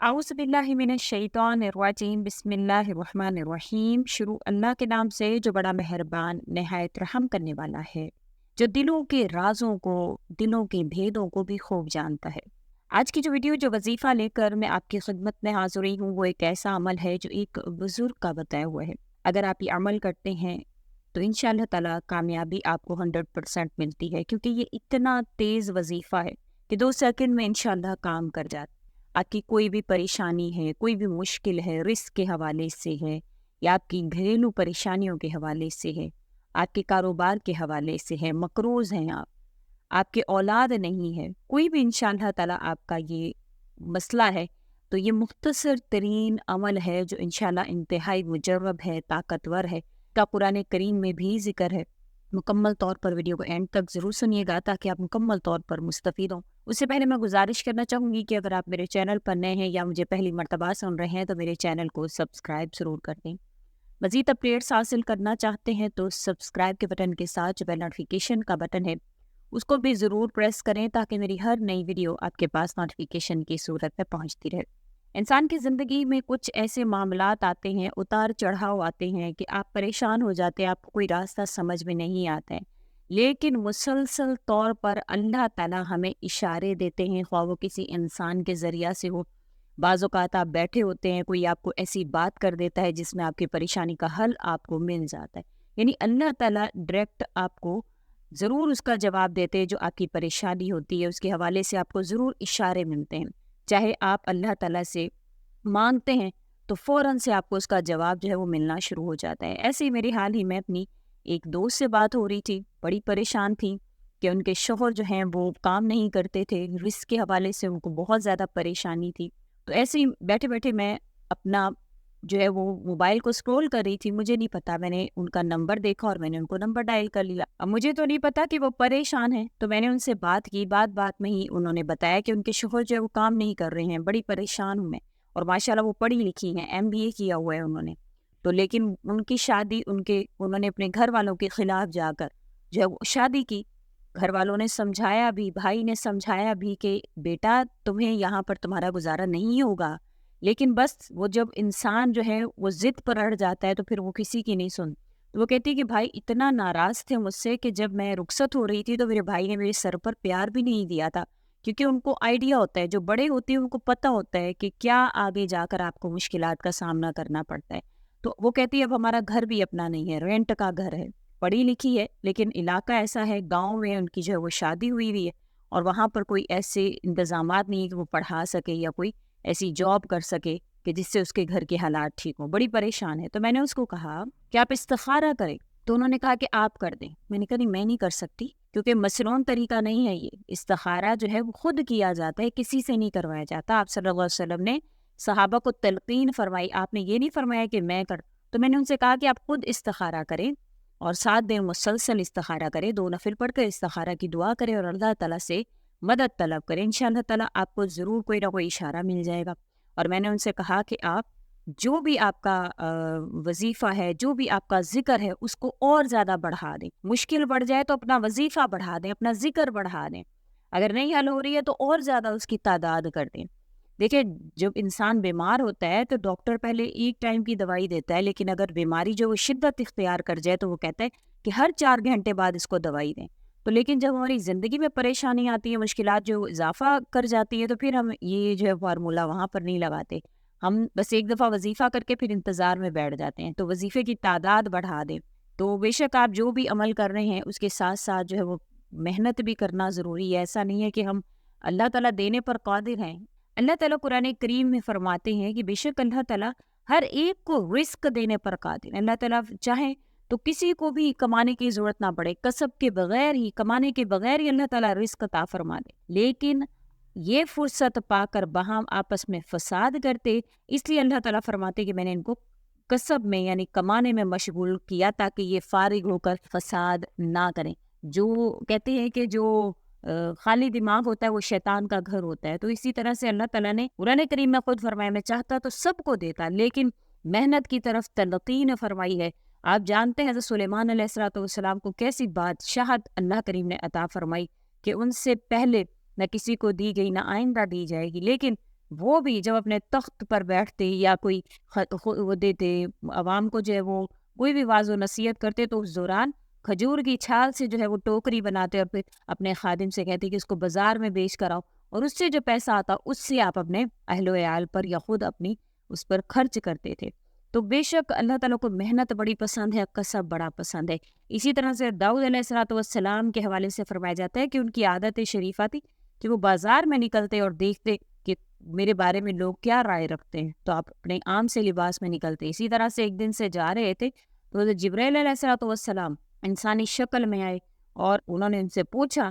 आउज़ बिल्लाहि मिनश शैतानिर रजीम बिस्मिल्लाहिर्रहमानिर रहीम। शुरू अल्लाह के नाम से जो बड़ा मेहरबान नहायत रहम करने वाला है, जो दिलों के राज़ों को, दिलों के भेदों को भी खूब जानता है। आज की जो वीडियो, जो वजीफ़ा लेकर मैं आपकी खिदमत में हाज़िर हुई हूँ, वो एक ऐसा अमल है जो एक बुज़ुर्ग का बताया हुआ है। अगर आप ये अमल करते हैं तो इंशाअल्लाह ताला कामयाबी आपको 100% मिलती है, क्योंकि ये इतना तेज़ वजीफ़ा है कि 2 सेकंड में इंशाअल्लाह काम कर जाता है। आपकी कोई भी परेशानी है, कोई भी मुश्किल है, रिस्क के हवाले से है, या आपकी घरेलू परेशानियों के हवाले से है, आपके कारोबार के हवाले से है, मकरूज़ हैं आप, आपके औलाद नहीं है, कोई भी इंशाअल्लाह ताला आपका ये मसला है, तो ये मुख्तसर तरीन अमल है जो इंशाअल्लाह इंतहाई मुजर्रब है, ताकतवर है, का कुरान करीम में भी ज़िक्र है। मुकम्मल तौर पर वीडियो को एंड तक ज़रूर सुनिएगा ताकि आप मुकम्मल तौर पर मुस्तफ़ीद हों। उससे पहले मैं गुजारिश करना चाहूँगी कि अगर आप मेरे चैनल पर नए हैं या मुझे पहली मर्तबा सुन रहे हैं तो मेरे चैनल को सब्सक्राइब ज़रूर कर दें। मज़ीद अपडेट्स हासिल करना चाहते हैं तो सब्सक्राइब के बटन के साथ जो बेल नोटिफिकेशन का बटन है उसको भी ज़रूर प्रेस करें ताकि मेरी हर नई वीडियो आपके पास नोटिफिकेशन की सूरत में पहुँचती रहे। इंसान की ज़िंदगी में कुछ ऐसे मामलात आते हैं, उतार चढ़ाव आते हैं कि आप परेशान हो जाते हैं, आपको कोई रास्ता समझ में नहीं आता है। लेकिन मुसलसल तौर पर अल्लाह ताला हमें इशारे देते हैं, ख्वाह वो किसी इंसान के ज़रिया से हो। बाज़ औक़ात आप बैठे होते हैं, कोई आपको ऐसी बात कर देता है जिसमें आपकी परेशानी का हल आपको मिल जाता है। यानी अल्लाह ताला डायरेक्ट आपको ज़रूर उसका जवाब देते हैं, जो आपकी परेशानी होती है उसके हवाले से आपको ज़रूर इशारे मिलते हैं। चाहे आप अल्लाह ताला से मांगते हैं तो फ़ौरन से आपको उसका जवाब जो है वो मिलना शुरू हो जाता है। ऐसे ही मेरे हाल ही में अपनी एक दोस्त से बात हो रही थी, बड़ी परेशान थी कि उनके शौहर जो हैं वो काम नहीं करते थे, रिस्क के हवाले से उनको बहुत ज़्यादा परेशानी थी। तो ऐसे ही बैठे-बैठे मैं अपना जो है वो मोबाइल को स्क्रॉल कर रही थी, मुझे नहीं पता, मैंने उनका नंबर देखा और मैंने उनको नंबर डायल कर लिया। अब मुझे तो नहीं पता कि वो परेशान हैं, तो मैंने उनसे बात की, बात-बात में ही उन्होंने बताया कि उनके शौहर जो है वो काम नहीं कर रहे हैं, बड़ी परेशान हूँ मैं। और माशाल्लाह वो पढ़ी लिखी हैं, एमबीए किया हुआ है उन्होंने। तो लेकिन उनकी शादी उन्होंने अपने घर वालों के खिलाफ जाकर जो है वो शादी की। घर वालों ने समझाया भी, भाई ने समझाया भी कि बेटा तुम्हें यहाँ पर तुम्हारा गुज़ारा नहीं होगा। लेकिन बस वो जब इंसान जो है वो ज़िद पर अड़ जाता है तो फिर वो किसी की नहीं सुनता। तो वो कहती है कि भाई इतना नाराज़ थे मुझसे कि जब मैं रुखसत हो रही थी तो मेरे भाई ने मेरे सर पर प्यार भी नहीं दिया था। क्योंकि उनको आइडिया होता है, जो बड़े होते हैं उनको पता होता है कि क्या आगे जाकर आपको मुश्किलात का सामना करना पड़ता है। तो वो कहती है अब हमारा घर भी अपना नहीं है, रेंट का घर है। पढ़ी लिखी है लेकिन इलाका ऐसा है, गाँव में उनकी जो है वो शादी हुई हुई है और वहाँ पर कोई ऐसे इंतज़ामात नहीं है कि वो पढ़ा सके या कोई ऐसी जॉब कर सके कि जिससे उसके घर के हालात ठीक हों। बड़ी परेशान है। तो मैंने उसको कहा कि आप इस्तिखारा करें। तो उन्होंने कहा कि आप कर दें। मैंने कहा नहीं, मैं नहीं कर सकती, क्योंकि मसनून तरीका नहीं है ये। इस्तिखारा जो है वो खुद किया जाता है, किसी से नहीं करवाया जाता। आप सल्लल्लाहु अलैहि वसल्लम ने सहाबा को तलकीन फरमाई, आपने ये नहीं फरमाया कि मैं कर। तो मैंने उनसे कहा कि आप खुद इस्तिखारा करें और 7 दिन मुसलसल इस्तिखारा करें, 2 नफिल पढ़कर इस्तिखारा की दुआ करें और अल्लाह ताला से मदद तलब करें। इंशाअल्लाह ताला आपको ज़रूर कोई ना कोई इशारा मिल जाएगा। और मैंने उनसे कहा कि आप जो भी आपका वजीफ़ा है, जो भी आपका ज़िक्र है, उसको और ज़्यादा बढ़ा दें। मुश्किल बढ़ जाए तो अपना वजीफ़ा बढ़ा दें, अपना ज़िक्र बढ़ा दें। अगर नहीं हल हो रही है तो और ज़्यादा उसकी तादाद कर दें। देखिए, जब इंसान बीमार होता है तो डॉक्टर पहले एक टाइम की दवाई देता है, लेकिन अगर बीमारी जो वो शिद्दत इख्तियार कर जाए तो वो कहता है कि हर 4 घंटे बाद इसको दवाई दें। तो लेकिन जब हमारी ज़िंदगी में परेशानी आती है, मुश्किलात जो इज़ाफ़ा कर जाती है, तो फिर हम ये जो है फ़ार्मूला वहाँ पर नहीं लगाते। हम बस एक दफ़ा वजीफ़ा करके फिर इंतज़ार में बैठ जाते हैं। तो वजीफ़े की तादाद बढ़ा दें। तो बेशक आप जो भी अमल कर रहे हैं उसके साथ-साथ जो है वो मेहनत भी करना ज़रूरी है। ऐसा नहीं है कि हम अल्लाह ताला देने पर क़ादिर हैं। अल्लाह ताला कुरान करीम में फ़रमाते हैं कि बेशक अल्लाह ताला हर एक को रिज़्क देने पर क़ादिर है। अल्लाह ताला चाहे तो किसी को भी कमाने की ज़रूरत ना पड़े, कसब के बगैर ही, कमाने के बगैर ही अल्लाह ताला रिज़्क अता फ़रमा दे। लेकिन ये फुर्सत पाकर बाहम आपस में फ़साद करते, इसलिए अल्लाह ताला फ़रमाते कि मैंने इनको कसब में यानी कमाने में मशगूल किया ताकि ये फ़ारिग होकर फ़साद ना करें। जो कहते हैं कि जो खाली दिमाग होता है वो शैतान का घर होता है। तो इसी तरह से अल्लाह ताला ने कुरान करीम में खुद फरमाया, मैं चाहता तो सबको देता, लेकिन मेहनत की तरफ तलकीन फरमाई है। आप जानते हैं हज़रत सुलेमान अलैहिस्सलाम को कैसी बादशाहत अल्लाह करीम ने अता फरमाई कि उनसे पहले न किसी को दी गई, न आइंदा दी जाएगी। लेकिन وہ بھی جب اپنے تخت پر بیٹھتے یا کوئی وہ دیتے عوام کو جو ہے وہ کوئی بھی واعظ و نصیحت کرتے تو اس دوران کھجور کی چھال سے جو ہے وہ ٹوکری بناتے اور پھر اپنے خادم سے کہتے کہ اس کو بازار میں بیچ کر آؤ، اور اس سے جو پیسہ آتا اس سے آپ اپنے اہل و عیال پر یا خود اپنی اس پر خرچ کرتے تھے۔ تو بے شک اللہ تعالیٰ کو محنت بڑی پسند ہے، کسب بڑا پسند ہے۔ اسی طرح سے داؤد علیہ الصلوۃ والسلام کے حوالے سے فرمایا جاتا ہے کہ ان کی عادت شریفہ تھی کہ وہ بازار میں نکلتے اور دیکھتے کہ میرے بارے میں لوگ کیا رائے رکھتے ہیں، تو آپ اپنے عام سے لباس میں نکلتے۔ اسی طرح سے ایک دن سے جا رہے تھے تو حضرت جبرائیل علیہ الصلوۃ والسلام انسانی شکل میں آئے اور انہوں نے ان سے پوچھا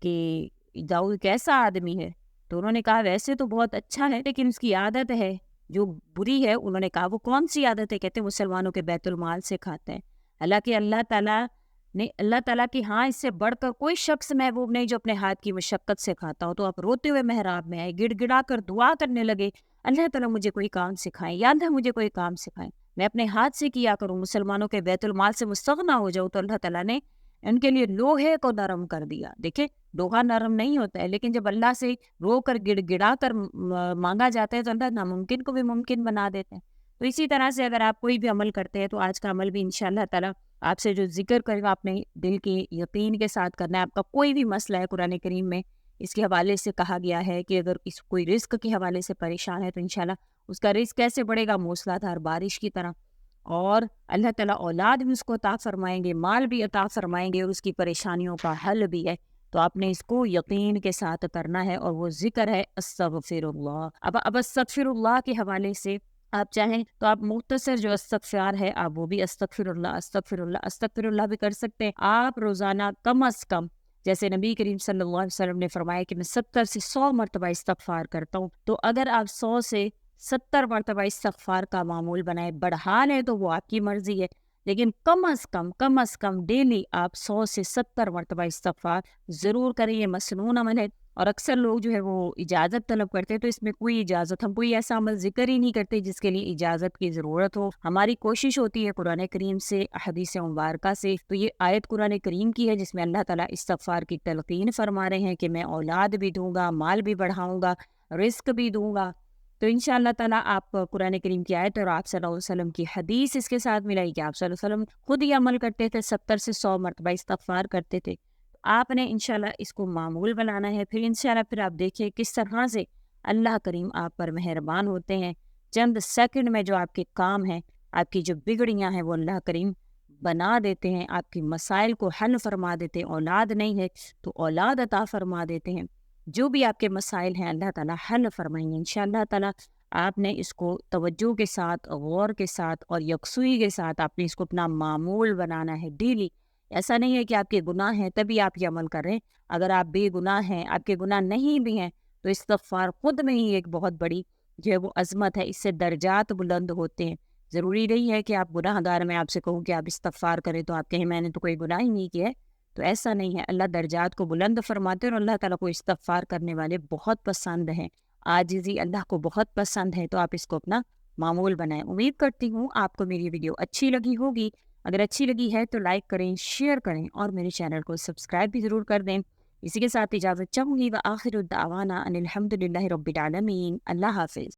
کہ داؤد کیسا آدمی ہے؟ تو انہوں نے کہا ویسے تو بہت اچھا ہے لیکن اس کی عادت ہے جو بری ہے۔ انہوں نے کہا وہ کون سی عادت ہے؟ کہتے ہیں مسلمانوں کے بیت المال سے کھاتے ہیں۔ حالانکہ اللہ تعالیٰ کی ہاں اس سے بڑھ کر کوئی شخص محبوب نہیں جو اپنے ہاتھ کی مشقت سے کھاتا ہو۔ تو آپ روتے ہوئے محراب میں آئے، گڑ گڑا کر دعا کرنے لگے، اللہ تعالیٰ مجھے کوئی کام سکھائیں، یا اللہ مجھے کوئی کام سکھائیں، میں اپنے ہاتھ سے کیا کروں، مسلمانوں کے بیت المال سے مستغنی ہو جاؤں۔ تو اللہ تعالیٰ نے ان کے لیے لوہے کو نرم کر دیا۔ دیکھیں لوہا نرم نہیں ہوتا ہے، لیکن جب اللہ سے رو کر گڑ گڑا کر مانگا جاتا ہے تو اللہ ناممکن کو بھی ممکن بنا دیتے ہیں۔ تو اسی طرح سے اگر آپ کوئی بھی عمل کرتے ہیں تو آج کا عمل بھی انشاءاللہ تعالیٰ آپ سے جو ذکر کرے گا اپنے دل کے یقین کے ساتھ کرنا ہے۔ آپ کا کوئی بھی مسئلہ ہے قرآن کریم میں اس کے حوالے سے کہا گیا ہے کہ اگر کوئی رزق کے حوالے سے پریشان ہے تو انشاءاللہ اس کا رزق کیسے بڑھے گا؟ موسلا دھار بارش کی طرح، اور اللہ تعالیٰ اولاد بھی اس کو عطا فرمائیں گے، مال بھی عطا فرمائیں گے، اور اس کی پریشانیوں کا حل بھی ہے۔ تو آپ نے اس کو یقین کے ساتھ کرنا ہے، اور وہ ذکر ہے استغفر اللہ۔ اب استغفر اللہ کے حوالے سے آپ چاہیں تو آپ مختصر جو استغفار ہے آپ وہ بھی استغفر اللہ استغفر اللہ استغفر اللہ بھی کر سکتے ہیں۔ آپ روزانہ کم از کم، جیسے نبی کریم صلی اللہ علیہ وسلم نے فرمایا کہ میں 70 سے 100 مرتبہ استغفار کرتا ہوں، تو اگر آپ 100 سے 70 مرتبہ استغفار کا معمول بنائے، بڑھا لیں تو وہ آپ کی مرضی ہے، لیکن کم از کم ڈیلی آپ 100 سے 70 مرتبہ استغفار ضرور کریں۔ یہ مسنون عمل ہے، اور اکثر لوگ جو ہے وہ اجازت طلب کرتے ہیں، تو اس میں کوئی اجازت، ہم کوئی ایسا عمل ذکر ہی نہیں کرتے جس کے لیے اجازت کی ضرورت ہو۔ ہماری کوشش ہوتی ہے قرآن کریم سے، احادیث مبارکہ سے۔ تو یہ آیت قرآن کریم کی ہے جس میں اللہ تعالیٰ استغفار کی تلقین فرما رہے ہیں کہ میں اولاد بھی دوں گا، مال بھی بڑھاؤں گا، رزق بھی دوں گا۔ تو انشاءاللہ تعالیٰ آپ قرآن کریم کی آیت اور آپ صلی اللہ علیہ وسلم کی حدیث اس کے ساتھ ملائی کہ آپ صلی اللہ علیہ وسلم خود ہی عمل کرتے تھے، 70 سے 100 مرتبہ استغفار کرتے تھے۔ آپ نے انشاءاللہ اس کو معمول بنانا ہے، پھر انشاءاللہ پھر آپ دیکھیں کس طرح سے اللہ کریم آپ پر مہربان ہوتے ہیں۔ چند سیکنڈ میں جو آپ کے کام ہیں، آپ کی جو بگڑیاں ہیں وہ اللہ کریم بنا دیتے ہیں، آپ کی مسائل کو حل فرما دیتے ہیں۔ اولاد نہیں ہے تو اولاد عطا فرما دیتے ہیں۔ جو بھی آپ کے مسائل ہیں اللہ تعالیٰ حل فرمائیں گے انشاءاللہ تعالیٰ۔ آپ نے اس کو توجہ کے ساتھ، غور کے ساتھ اور یکسوئی کے ساتھ آپ نے اس کو اپنا معمول بنانا ہے ڈیلی۔ ایسا نہیں ہے کہ آپ کے گناہ ہیں تبھی آپ یہ عمل کر رہے ہیں۔ اگر آپ بے گناہ ہیں، آپ کے گناہ نہیں بھی ہیں، تو استغفار خود میں ہی ایک بہت بڑی جو ہے وہ عظمت ہے، اس سے درجات بلند ہوتے ہیں۔ ضروری نہیں ہے کہ آپ گناہ گار، میں آپ سے کہوں کہ آپ استغفار کریں تو آپ کہیں میں نے تو کوئی گناہ ہی نہیں کیا ہے، تو ایسا نہیں ہے۔ اللہ درجات کو بلند فرماتے ہیں، اور اللہ تعالیٰ کو استغفار کرنے والے بہت پسند ہیں۔ عاجزی اللہ کو بہت پسند ہے، تو آپ اس کو اپنا معمول بنائیں۔ امید کرتی ہوں آپ کو میری ویڈیو اچھی لگی ہوگی۔ اگر اچھی لگی ہے تو لائک کریں، شیئر کریں، اور میرے چینل کو سبسکرائب بھی ضرور کر دیں۔ اسی کے ساتھ اجازت چاہوں گی، وآخر دعوانا ان الحمد للہ رب العالمین۔ اللہ حافظ۔